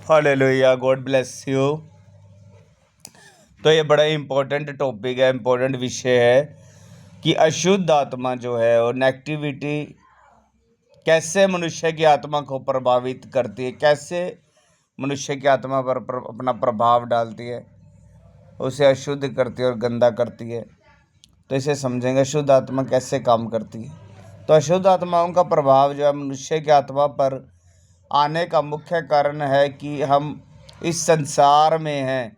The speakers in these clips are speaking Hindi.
Hallelujah, God bless you. तो ये बड़ा इम्पोर्टेंट टॉपिक है, इम्पोर्टेंट विषय है कि अशुद्ध आत्मा जो है और नेगेटिविटी कैसे मनुष्य की आत्मा को प्रभावित करती है, कैसे मनुष्य की आत्मा पर अपना प्रभाव डालती है, उसे अशुद्ध करती है और गंदा करती है। तो इसे समझेंगे अशुद्ध आत्मा कैसे काम करती है। तो अशुद्ध आत्माओं का प्रभाव जो है मनुष्य की आत्मा पर आने का मुख्य कारण है कि हम इस संसार में हैं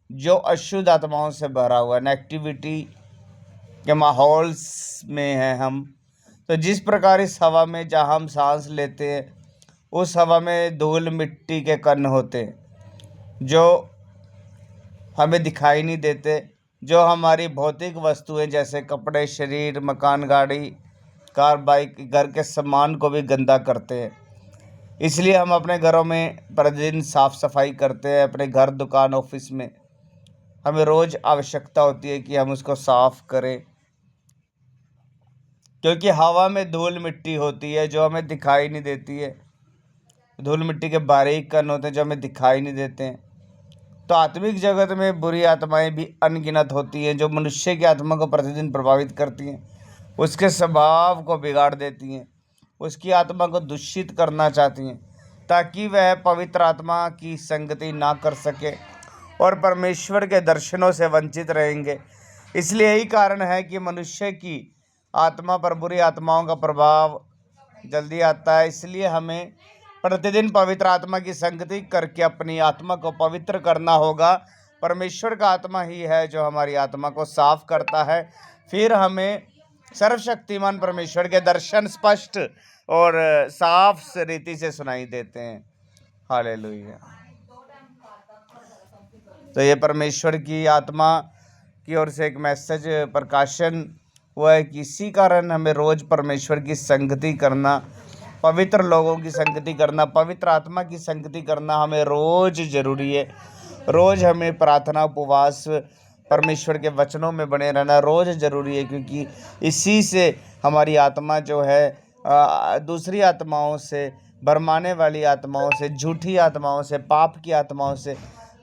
जो अशुद्ध आत्माओं से भरा हुआ है, नेगेटिविटी के माहौल में हैं हम। तो जिस प्रकार इस हवा में जहाँ हम सांस लेते हैं उस हवा में धूल मिट्टी के कण होते हैं जो हमें दिखाई नहीं देते, जो हमारी भौतिक वस्तुएं जैसे कपड़े, शरीर, मकान, गाड़ी, कार, बाइक, घर के सामान को भी गंदा करते हैं। इसलिए हम अपने घरों में प्रतिदिन साफ सफाई करते हैं। अपने घर, दुकान, ऑफिस में हमें रोज़ आवश्यकता होती है कि हम उसको साफ करें, क्योंकि हवा में धूल मिट्टी होती है जो हमें दिखाई नहीं देती है। धूल मिट्टी के बारीक कण होते हैं जो हमें दिखाई नहीं देते हैं। तो आत्मिक जगत में बुरी आत्माएं भी अनगिनत होती हैं जो मनुष्य की आत्मा को प्रतिदिन प्रभावित करती हैं, उसके स्वभाव को बिगाड़ देती हैं, उसकी आत्मा को दूषित करना चाहती हैं ताकि वह पवित्र आत्मा की संगति ना कर सके और परमेश्वर के दर्शनों से वंचित रहेंगे। इसलिए यही कारण है कि मनुष्य की आत्मा पर बुरी आत्माओं का प्रभाव जल्दी आता है। इसलिए हमें प्रतिदिन पवित्र आत्मा की संगति करके अपनी आत्मा को पवित्र करना होगा। परमेश्वर का आत्मा ही है जो हमारी आत्मा को साफ करता है। फिर हमें सर्वशक्तिमान परमेश्वर के दर्शन स्पष्ट और साफ रीति से सुनाई देते हैं। हालेलुया। तो ये परमेश्वर की आत्मा की ओर से एक मैसेज प्रकाशन हुआ है कि इसी कारण हमें रोज़ परमेश्वर की संगति करना, पवित्र लोगों की संगति करना, पवित्र आत्मा की संगति करना हमें रोज़ ज़रूरी है। रोज़ हमें प्रार्थना, उपवास, परमेश्वर के वचनों में बने रहना रोज़ ज़रूरी है, क्योंकि इसी से हमारी आत्मा जो है दूसरी आत्माओं से, भरमाने वाली आत्माओं से, झूठी आत्माओं से, पाप की आत्माओं से,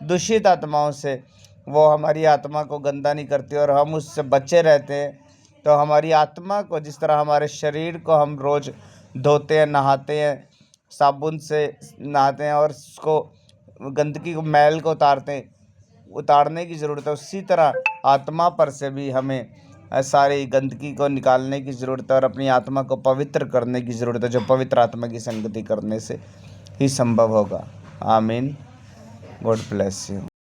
दूषित आत्माओं से वो हमारी आत्मा को गंदा नहीं करती और हम उससे बचे रहते हैं। तो हमारी आत्मा को, जिस तरह हमारे शरीर को हम रोज़ धोते हैं, नहाते हैं, साबुन से नहाते हैं और उसको गंदगी को, मैल को उतारने की ज़रूरत है, उसी तरह आत्मा पर से भी हमें सारी गंदगी को निकालने की ज़रूरत है और अपनी आत्मा को पवित्र करने की ज़रूरत है, जो पवित्र आत्मा की संगति करने से ही संभव होगा। आमीन। God bless you.